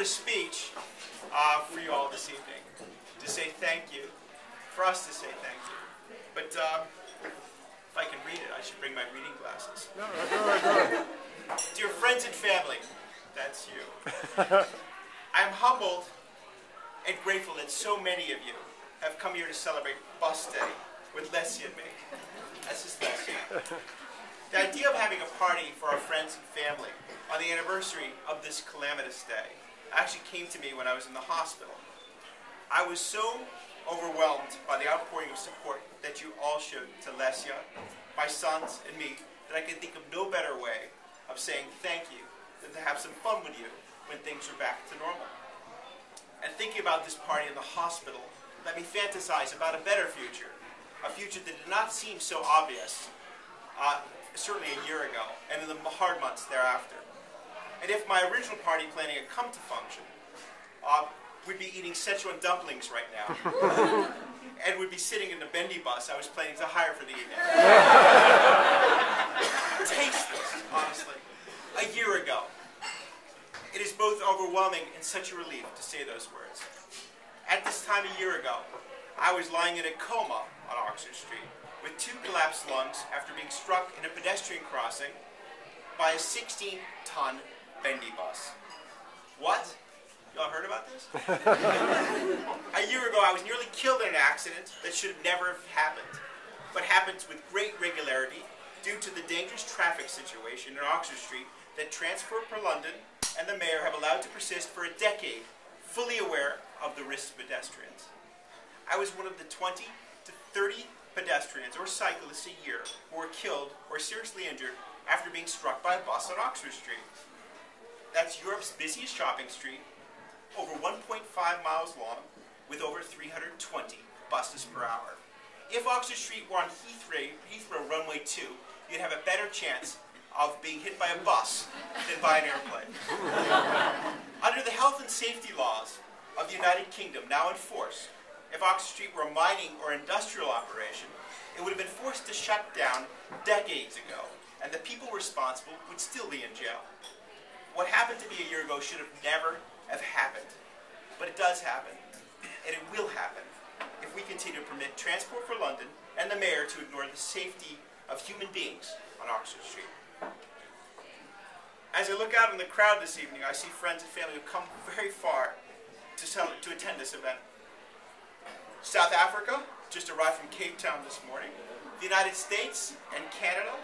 speech for you all this evening to say thank you, for us to say thank you. But if I can read it, I should bring my reading glasses. No, go. Dear friends and family, that's you. I am humbled and grateful that so many of you have come here to celebrate Bus Day with Leslie and me. That's just Leslie. The idea of having a party for our friends and family on the anniversary of this calamitous day actually came to me when I was in the hospital. I was so overwhelmed by the outpouring of support that you all showed to Lesia, my sons, and me, that I could think of no better way of saying thank you than to have some fun with you when things are back to normal. And thinking about this party in the hospital let me fantasize about a better future, a future that did not seem so obvious, certainly a year ago, and in the hard months thereafter. And if my original party planning had come to function, we'd be eating Szechuan dumplings right now, and we'd be sitting in the Bendy Bus I was planning to hire for the evening. Tasteless, honestly. A year ago. It is both overwhelming and such a relief to say those words. At this time a year ago, I was lying in a coma on Oxford Street with 2 collapsed lungs after being struck in a pedestrian crossing by a 16-ton Bendy Bus. What? Y'all heard about this? A year ago, I was nearly killed in an accident that should have never have happened, but happens with great regularity due to the dangerous traffic situation in Oxford Street that Transport for London and the Mayor have allowed to persist for a decade, fully aware of the risks of pedestrians. I was one of the 20 to 30 pedestrians or cyclists a year who were killed or seriously injured after being struck by a bus on Oxford Street. That's Europe's busiest shopping street, over 1.5 miles long, with over 320 buses per hour. If Oxford Street were on Heathrow Runway 2, you'd have a better chance of being hit by a bus than by an airplane. Under the health and safety laws of the United Kingdom now in force, if Oxford Street were a mining or industrial operation, it would have been forced to shut down decades ago, and the people responsible would still be in jail. What happened to me a year ago should have never have happened, but it does happen, and it will happen if we continue to permit Transport for London and the Mayor to ignore the safety of human beings on Oxford Street. As I look out in the crowd this evening, I see friends and family who come very far to attend this event. South Africa just arrived from Cape Town this morning. The United States and Canada,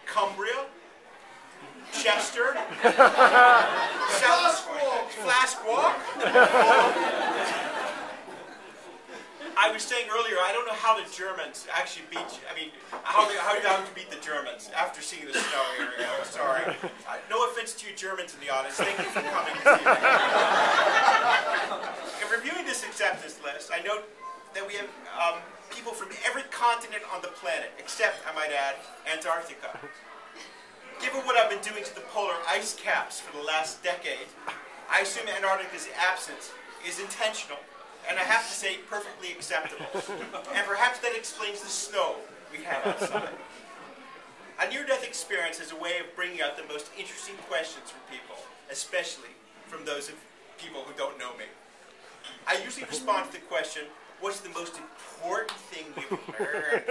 Cumbria, Chester, Flask Walk. I was saying earlier, I don't know how the Germans actually beat, how you beat the Germans after seeing the snow here. I'm sorry. No offense to you Germans in the audience. Thank you for coming this evening. In reviewing this acceptance list, I note that we have people from every continent on the planet, except, I might add, Antarctica. Given what I've been doing to the polar ice caps for the last decade, I assume Antarctica's absence is intentional, and I have to say perfectly acceptable. And perhaps that explains the snow we have outside. A near-death experience is a way of bringing out the most interesting questions from people, especially from those of people who don't know me. I usually respond to the question, what's the most important thing you've heard?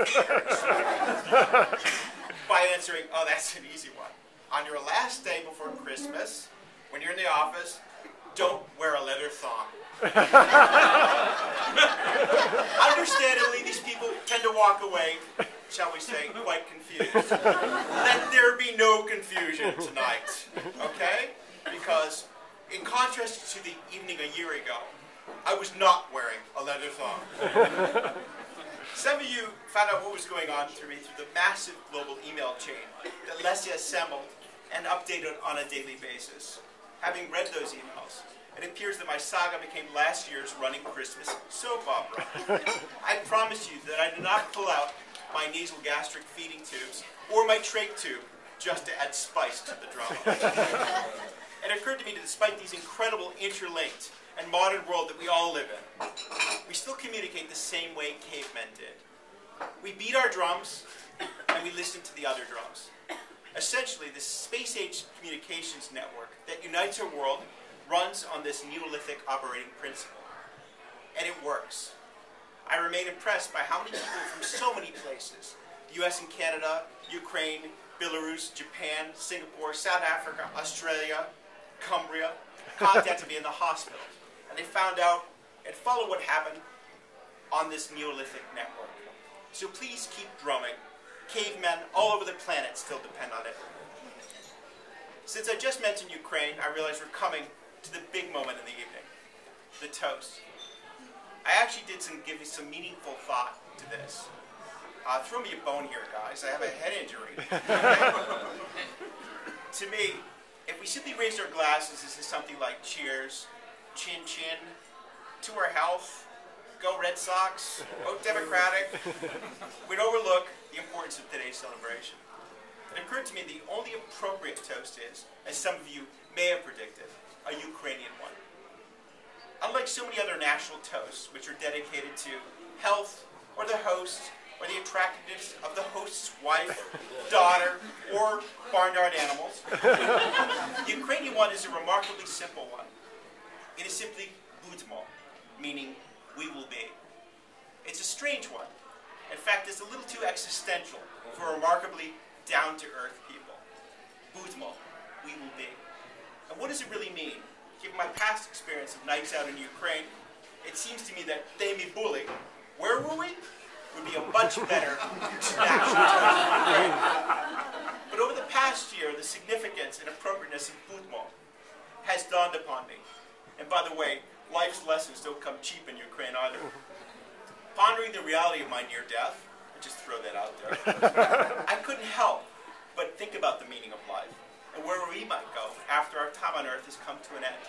By answering, oh, that's an easy one. On your last day before Christmas, when you're in the office, don't wear a leather thong. Understandably, these people tend to walk away, shall we say, quite confused. Let there be no confusion tonight, okay? Because in contrast to the evening a year ago, I was not wearing a leather thong. Some of you found out what was going on through me through the massive global email chain that Lesia assembled and updated on a daily basis. Having read those emails, it appears that my saga became last year's running Christmas soap opera. I promise you that I did not pull out my nasal gastric feeding tubes or my trach tube just to add spice to the drama. It occurred to me that despite these incredible interlinked and modern world that we all live in, we still communicate the same way cavemen did. We beat our drums and we listen to the other drums. Essentially, the space-age communications network that unites our world runs on this Neolithic operating principle. And it works. I remain impressed by how many people from so many places, the US and Canada, Ukraine, Belarus, Japan, Singapore, South Africa, Australia, Cumbria, contacted me in the hospital. And they found out and followed what happened on this Neolithic network. So please keep drumming. Cavemen all over the planet still depend on it. Since I just mentioned Ukraine, I realize we're coming to the big moment in the evening, the toast. I actually did give you some meaningful thought to this. Throw me a bone here, guys. I have a head injury. To me, if we simply raise our glasses, this is something like cheers, chin chin, to our health, go Red Sox, vote Democratic, we'd overlook the importance of today's celebration. It occurred to me the only appropriate toast is, as some of you may have predicted, a Ukrainian one. Unlike so many other national toasts, which are dedicated to health, or the host, or the attractiveness of the host's wife, daughter, or barnyard animals, the Ukrainian one is a remarkably simple one. It is simply budmo, meaning we will be. It's a strange one. In fact, it's a little too existential for remarkably down-to-earth people. Budmo, we will be. And what does it really mean? Given my past experience of nights out in Ukraine, it seems to me that Demi Bully, where were we? Would be a much better national term. But over the past year, the significance and appropriateness of budmo has dawned upon me. And by the way, life's lessons don't come cheap in Ukraine either. Pondering the reality of my near death, I'll just throw that out there, I couldn't help but think about the meaning of life and where we might go after our time on earth has come to an end.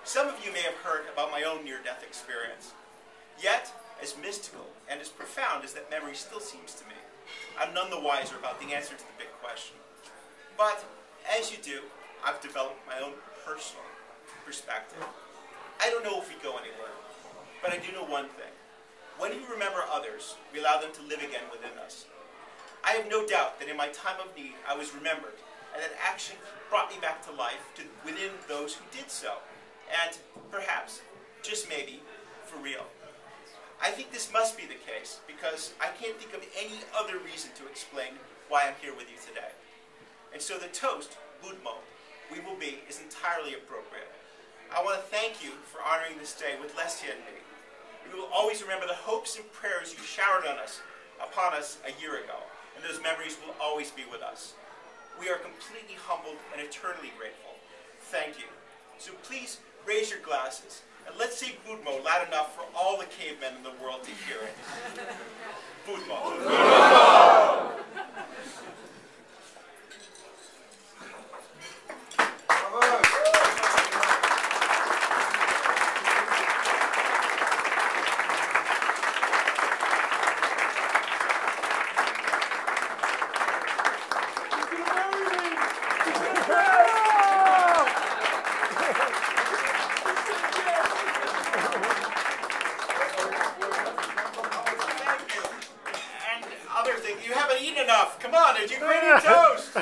Some of you may have heard about my own near-death experience. Yet, as mystical and as profound as that memory still seems to me, I'm none the wiser about the answer to the big question. But, as you do, I've developed my own personal perspective. I don't know if we go anywhere, but I do know one thing. When we remember others, we allow them to live again within us. I have no doubt that in my time of need, I was remembered, and that action brought me back to life within those who did so. And perhaps, just maybe, for real. I think this must be the case, because I can't think of any other reason to explain why I'm here with you today. And so the toast, budmo, we will be, is entirely appropriate. I want to thank you for honoring this day with Lesia and me. We will always remember the hopes and prayers you showered upon us a year ago, and those memories will always be with us. We are completely humbled and eternally grateful. Thank you. So please raise your glasses, and let's say budmo loud enough for all the cavemen in the world to hear it. Budmo. Budmo! You haven't eaten enough. Come on, it's Ukrainian toast. I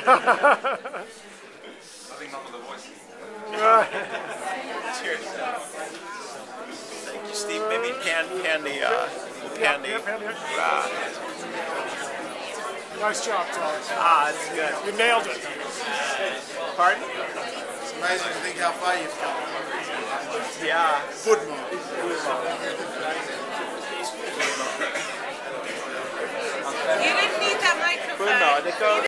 think not with the voice. Cheers. Thank you, Steve. Maybe pan the. Nice job, Tom. It's good. You nailed it. Pardon? It's amazing to think how far you've come. Yeah. Budmo. You didn't need that microphone.